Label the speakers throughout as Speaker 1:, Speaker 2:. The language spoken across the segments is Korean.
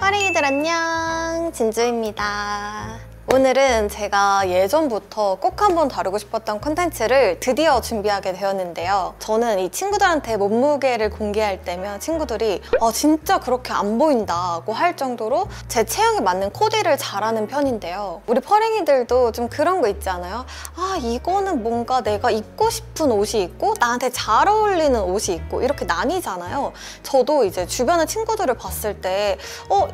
Speaker 1: 파랭이들 안녕, 진주입니다. 오늘은 제가 예전부터 꼭 한번 다루고 싶었던 콘텐츠를 드디어 준비하게 되었는데요. 저는 이 친구들한테 몸무게를 공개할 때면 친구들이 진짜 그렇게 안 보인다고 할 정도로 제 체형에 맞는 코디를 잘하는 편인데요. 우리 퍼랭이들도 좀 그런 거 있지 않아요? 이거는 뭔가 내가 입고 싶은 옷이 있고 나한테 잘 어울리는 옷이 있고 이렇게 나뉘잖아요. 저도 이제 주변의 친구들을 봤을 때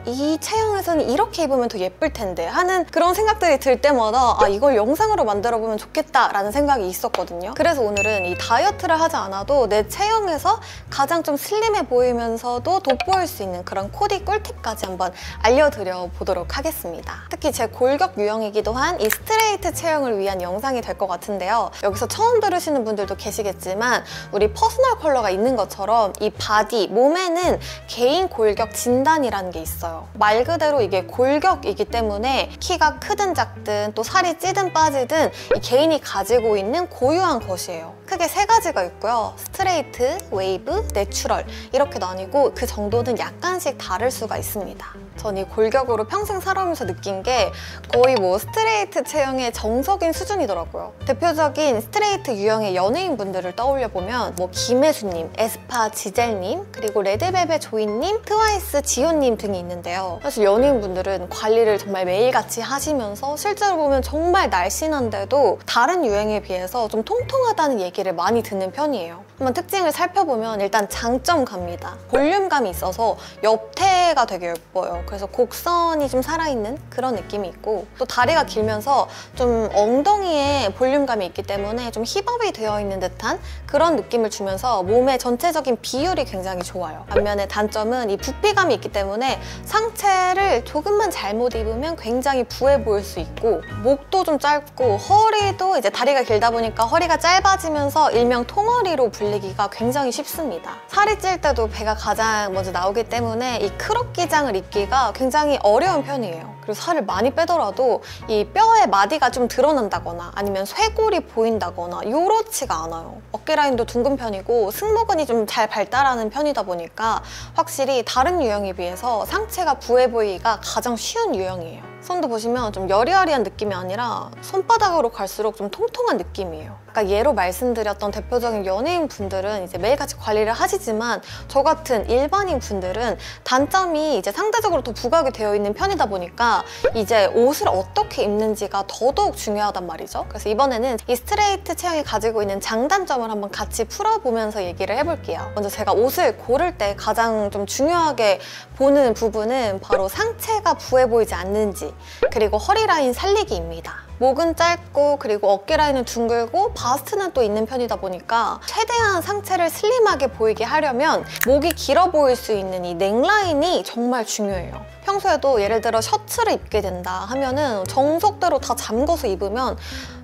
Speaker 1: 이 체형에서는 이렇게 입으면 더 예쁠 텐데 하는 그런 생각들이 들 때마다 이걸 영상으로 만들어 보면 좋겠다라는 생각이 있었거든요. 그래서 오늘은 이 다이어트를 하지 않아도 내 체형에서 가장 좀 슬림해 보이면서도 돋보일 수 있는 그런 코디 꿀팁까지 한번 알려드려 보도록 하겠습니다. 특히 제 골격 유형이기도 한 이 스트레이트 체형을 위한 영상이 될 것 같은데요. 여기서 처음 들으시는 분들도 계시겠지만 우리 퍼스널 컬러가 있는 것처럼 이 바디, 몸에는 개인 골격 진단이라는 게 있어요. 말 그대로 이게 골격이기 때문에 키가 크든 작든 또 살이 찌든 빠지든 이 개인이 가지고 있는 고유한 것이에요. 크게 세 가지가 있고요. 스트레이트, 웨이브, 내추럴 이렇게 나뉘고 그 정도는 약간씩 다를 수가 있습니다. 전 이 골격으로 평생 살아오면서 느낀 게 거의 스트레이트 체형의 정석인 수준이더라고요. 대표적인 스트레이트 유형의 연예인분들을 떠올려보면 김혜수님, 에스파 지젤님, 그리고 레드벨벳 조이님, 트와이스 지효님 등이 있는데요. 사실 연예인분들은 관리를 정말 매일같이 하시면서 실제로 보면 정말 날씬한데도 다른 유형에 비해서 좀 통통하다는 얘기를 많이 듣는 편이에요. 한번 특징을 살펴보면 일단 장점 갑니다. 볼륨감이 있어서 옆태가 되게 예뻐요. 그래서 곡선이 좀 살아있는 그런 느낌이 있고 또 다리가 길면서 좀 엉덩이에 볼륨감이 있기 때문에 좀 힙업이 되어 있는 듯한 그런 느낌을 주면서 몸의 전체적인 비율이 굉장히 좋아요. 반면에 단점은 이 부피감이 있기 때문에 상체를 조금만 잘못 입으면 굉장히 부해 보일 수 있고 목도 좀 짧고 허리도 이제 다리가 길다 보니까 허리가 짧아지면서 일명 통허리로 불리기가 굉장히 쉽습니다. 살이 찔 때도 배가 가장 먼저 나오기 때문에 이 크롭 기장을 입기가 굉장히 어려운 편이에요. 그리고 살을 많이 빼더라도 이 뼈의 마디가 좀 드러난다거나 아니면 쇄골이 보인다거나 요렇지가 않아요. 어깨 라인도 둥근 편이고 승모근이 좀 잘 발달하는 편이다 보니까 확실히 다른 유형에 비해서 상체가 부해 보이기가 가장 쉬운 유형이에요. 손도 보시면 좀 여리여리한 느낌이 아니라 손바닥으로 갈수록 좀 통통한 느낌이에요. 아까 예로 말씀드렸던 대표적인 연예인 분들은 이제 매일같이 관리를 하시지만 저 같은 일반인 분들은 단점이 이제 상대적으로 더 부각이 되어 있는 편이다 보니까 이제 옷을 어떻게 입는지가 더더욱 중요하단 말이죠. 그래서 이번에는 이 스트레이트 체형이 가지고 있는 장단점을 한번 같이 풀어보면서 얘기를 해볼게요. 먼저 제가 옷을 고를 때 가장 좀 중요하게 보는 부분은 바로 상체가 부해 보이지 않는지 그리고 허리 라인 살리기입니다. 목은 짧고 그리고 어깨 라인은 둥글고 바스트는 또 있는 편이다 보니까 최대한 상체를 슬림하게 보이게 하려면 목이 길어 보일 수 있는 이 넥라인이 정말 중요해요. 평소에도 예를 들어 셔츠를 입게 된다 하면은 정석대로 다 잠궈서 입으면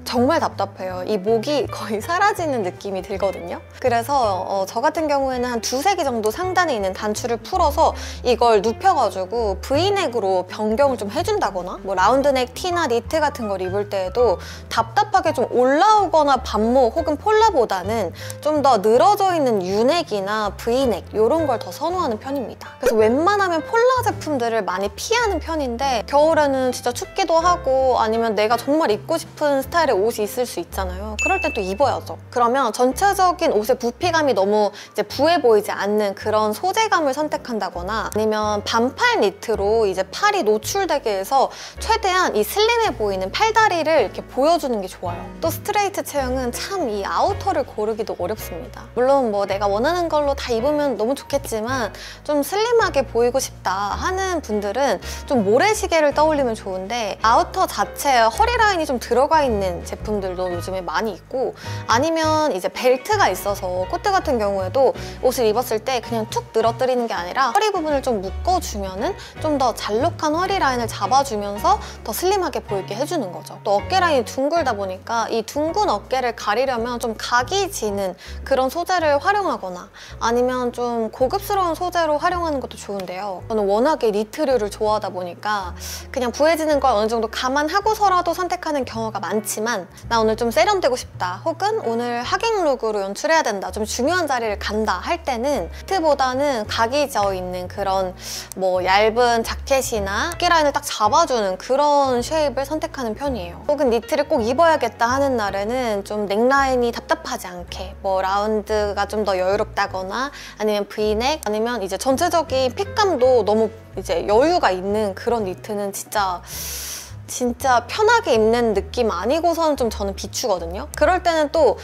Speaker 1: 정말 답답해요. 이 목이 거의 사라지는 느낌이 들거든요. 그래서 저 같은 경우에는 한 두세 개 정도 상단에 있는 단추를 풀어서 이걸 눕혀가지고 V넥으로 변경을 좀 해준다거나 라운드넥 티나 니트 같은 걸 입을 때에도 답답하게 좀 올라오거나 반목 혹은 폴라보다는 좀 더 늘어져 있는 U넥이나 V넥 이런 걸 더 선호하는 편입니다. 그래서 웬만하면 폴라 제품들을 많이 피하는 편인데 겨울에는 진짜 춥기도 하고 아니면 내가 정말 입고 싶은 스타일의 옷이 있을 수 있잖아요. 그럴 땐 또 입어야죠. 그러면 전체적인 옷의 부피감이 너무 이제 부해 보이지 않는 그런 소재감을 선택한다거나 아니면 반팔 니트로 이제 팔이 노출되게 해서 최대한 이 슬림해 보이는 팔다리를 이렇게 보여주는 게 좋아요. 또 스트레이트 체형은 참 이 아우터를 고르기도 어렵습니다. 물론 내가 원하는 걸로 다 입으면 너무 좋겠지만 좀 슬림하게 보이고 싶다 하는 분들은 좀 모래시계를 떠올리면 좋은데 아우터 자체에 허리 라인이 좀 들어가 있는 제품들도 요즘에 많이 있고 아니면 이제 벨트가 있어서 코트 같은 경우에도 옷을 입었을 때 그냥 툭 늘어뜨리는 게 아니라 허리 부분을 좀 묶어주면은 좀 더 잘록한 허리 라인을 잡아주면서 더 슬림하게 보이게 해주는 거죠. 또 어깨 라인이 둥글다 보니까 이 둥근 어깨를 가리려면 좀 각이 지는 그런 소재를 활용하거나 아니면 좀 고급스러운 소재로 활용하는 것도 좋은데요. 저는 워낙에 니트류를 좋아하다 보니까 그냥 부해지는 걸 어느 정도 감안하고서라도 선택하는 경우가 많지만 있지만 나 오늘 좀 세련되고 싶다, 혹은 오늘 하객 룩으로 연출해야 된다, 좀 중요한 자리를 간다 할 때는 니트보다는 각이 져 있는 그런 뭐 얇은 자켓이나 어깨 라인을 딱 잡아주는 그런 쉐입을 선택하는 편이에요. 혹은 니트를 꼭 입어야겠다 하는 날에는 좀 넥라인이 답답하지 않게 뭐 라운드가 좀 더 여유롭다거나 아니면 브이넥, 아니면 이제 전체적인 핏감도 너무 이제 여유가 있는 그런 니트는 진짜 편하게 입는 느낌 아니고서는 좀 저는 비추거든요. 그럴 때는 또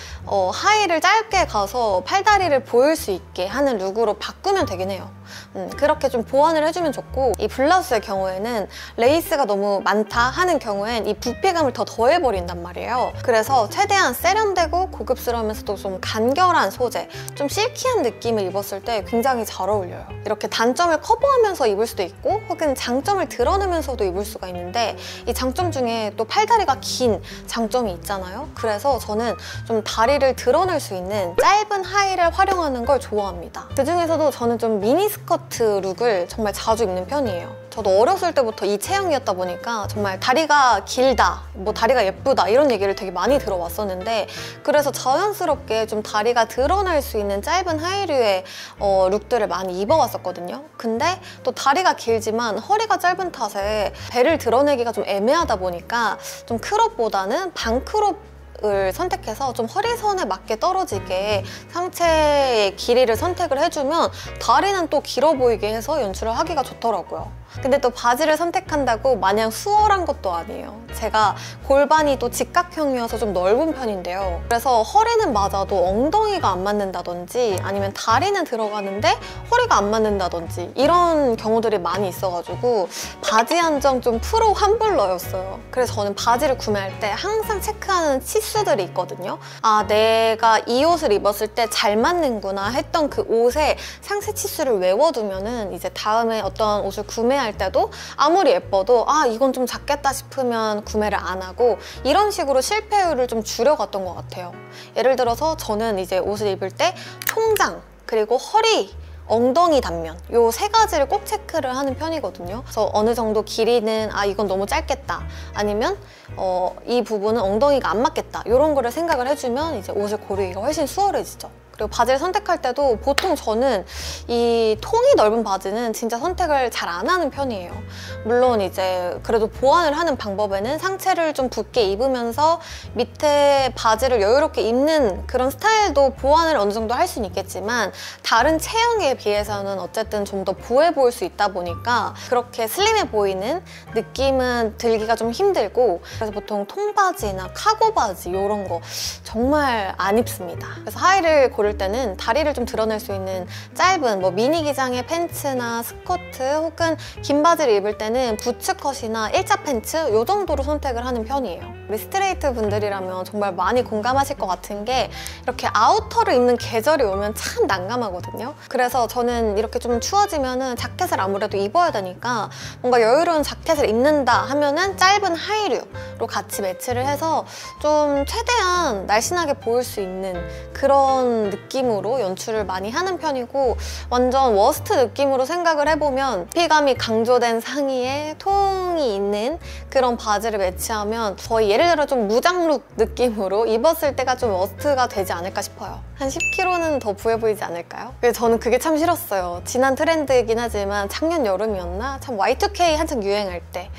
Speaker 1: 하의를 짧게 가서 팔다리를 보일 수 있게 하는 룩으로 바꾸면 되긴 해요. 그렇게 좀 보완을 해주면 좋고, 이 블라우스의 경우에는 레이스가 너무 많다 하는 경우엔 이 부피감을 더 더해버린단 말이에요. 그래서 최대한 세련되고 고급스러우면서도 좀 간결한 소재, 좀 실키한 느낌을 입었을 때 굉장히 잘 어울려요. 이렇게 단점을 커버하면서 입을 수도 있고, 혹은 장점을 드러내면서도 입을 수가 있는데, 이 장점 중에 또 팔다리가 긴 장점이 있잖아요. 그래서 저는 좀 다리를 드러낼 수 있는 짧은 하의를 활용하는 걸 좋아합니다. 그 중에서도 저는 좀 미니스커트 룩을 정말 자주 입는 편이에요. 저도 어렸을 때부터 이 체형이었다 보니까 정말 다리가 길다, 뭐 다리가 예쁘다 이런 얘기를 되게 많이 들어왔었는데, 그래서 자연스럽게 좀 다리가 드러날 수 있는 짧은 하의류의 룩들을 많이 입어왔었거든요. 근데 또 다리가 길지만 허리가 짧은 탓에 배를 드러내기가 좀 애매하다 보니까 좀 크롭보다는 반크롭 을 선택해서 좀 허리선에 맞게 떨어지게 상체의 길이를 선택을 해주면 다리는 또 길어 보이게 해서 연출을 하기가 좋더라고요. 근데 또 바지를 선택한다고 마냥 수월한 것도 아니에요. 제가 골반이 또 직각형이어서 좀 넓은 편인데요. 그래서 허리는 맞아도 엉덩이가 안 맞는다든지, 아니면 다리는 들어가는데 허리가 안 맞는다든지, 이런 경우들이 많이 있어가지고 바지 한정 좀 프로 환불러였어요. 그래서 저는 바지를 구매할 때 항상 체크하는 치수들이 있거든요. 아, 내가 이 옷을 입었을 때 잘 맞는구나 했던 그 옷의 상세 치수를 외워두면은 이제 다음에 어떤 옷을 구매할 때도 아무리 예뻐도 아, 이건 좀 작겠다 싶으면 구매를 안 하고, 이런 식으로 실패율을 좀 줄여갔던 것 같아요. 예를 들어서 저는 이제 옷을 입을 때 통장, 그리고 허리, 엉덩이 단면, 요 세 가지를 꼭 체크를 하는 편이거든요. 그래서 어느 정도 길이는 아, 이건 너무 짧겠다, 아니면 이 부분은 엉덩이가 안 맞겠다, 이런 거를 생각을 해주면 이제 옷을 고르기가 훨씬 수월해지죠. 그리고 바지를 선택할 때도 보통 저는 이 통이 넓은 바지는 진짜 선택을 잘 안 하는 편이에요. 물론 이제 그래도 보완을 하는 방법에는 상체를 좀 붓게 입으면서 밑에 바지를 여유롭게 입는 그런 스타일도 보완을 어느 정도 할 수는 있겠지만, 다른 체형에 비해서는 어쨌든 좀 더 부해 보일 수 있다 보니까 그렇게 슬림해 보이는 느낌은 들기가 좀 힘들고, 그래서 보통 통바지나 카고 바지 이런 거 정말 안 입습니다. 그래서 하의를 고를 때는 다리를 좀 드러낼 수 있는 짧은 뭐 미니 기장의 팬츠나 스커트, 혹은 긴 바지를 입을 때는 부츠컷이나 일자 팬츠 이 정도로 선택을 하는 편이에요. 우리 스트레이트 분들이라면 정말 많이 공감하실 것 같은 게, 이렇게 아우터를 입는 계절이 오면 참 난감하거든요. 그래서 저는 이렇게 좀 추워지면은 자켓을 아무래도 입어야 되니까 뭔가 여유로운 자켓을 입는다 하면은 짧은 하의류로 같이 매치를 해서 좀 최대한 날씬하게 보일 수 있는 그런 느낌으로 연출을 많이 하는 편이고, 완전 워스트 느낌으로 생각을 해보면 부피감이 강조된 상의에 통이 있는 그런 바지를 매치하면 거의 예를 들어 좀 무장룩 느낌으로 입었을 때가 좀 워스트가 되지 않을까 싶어요. 한 10kg는 더 부해 보이지 않을까요? 저는 그게 참 싫었어요. 지난 트렌드이긴 하지만 작년 여름이었나? 참 Y2K 한창 유행할 때,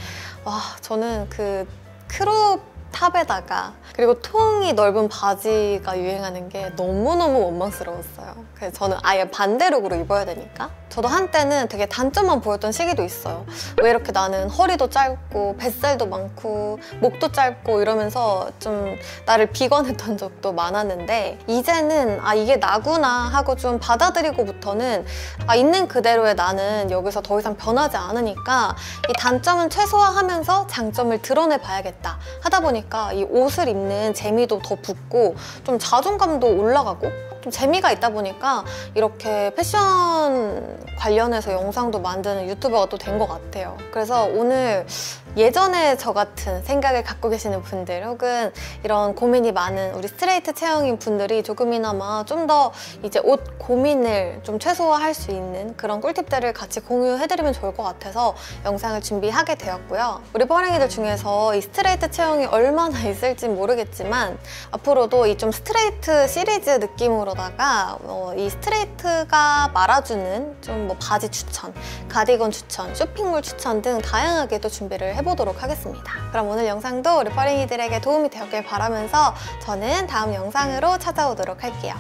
Speaker 1: 와, 저는 그 크롭 탑에다가 그리고 통이 넓은 바지가 유행하는 게 너무너무 원망스러웠어요. 그래서 저는 아예 반대룩으로 입어야 되니까. 저도 한때는 되게 단점만 보였던 시기도 있어요. 왜 이렇게 나는 허리도 짧고 뱃살도 많고 목도 짧고 이러면서 좀 나를 비관했던 적도 많았는데, 이제는 아, 이게 나구나 하고 좀 받아들이고부터는 아, 있는 그대로의 나는 여기서 더 이상 변하지 않으니까 이 단점은 최소화하면서 장점을 드러내 봐야겠다 하다 보니까 이 옷을 입는 재미도 더 붙고 좀 자존감도 올라가고, 좀 재미가 있다 보니까 이렇게 패션 관련해서 영상도 만드는 유튜버가 또 된 것 같아요. 그래서 오늘 예전에 저 같은 생각을 갖고 계시는 분들 혹은 이런 고민이 많은 우리 스트레이트 체형인 분들이 조금이나마 좀 더 이제 옷 고민을 좀 최소화할 수 있는 그런 꿀팁들을 같이 공유해드리면 좋을 것 같아서 영상을 준비하게 되었고요. 우리 뻐랭이들 중에서 이 스트레이트 체형이 얼마나 있을지 모르겠지만 앞으로도 이 좀 스트레이트 시리즈 느낌으로다가 이 스트레이트가 말아주는 좀 뭐 바지 추천, 가디건 추천, 쇼핑몰 추천 등 다양하게 또 준비를 해보도록 하겠습니다. 그럼 오늘 영상도 우리 뻐랭이들에게 도움이 되었길 바라면서 저는 다음 영상으로 찾아오도록 할게요.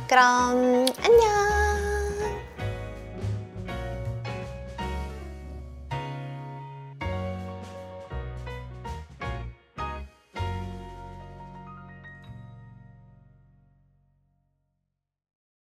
Speaker 1: 그럼 안녕!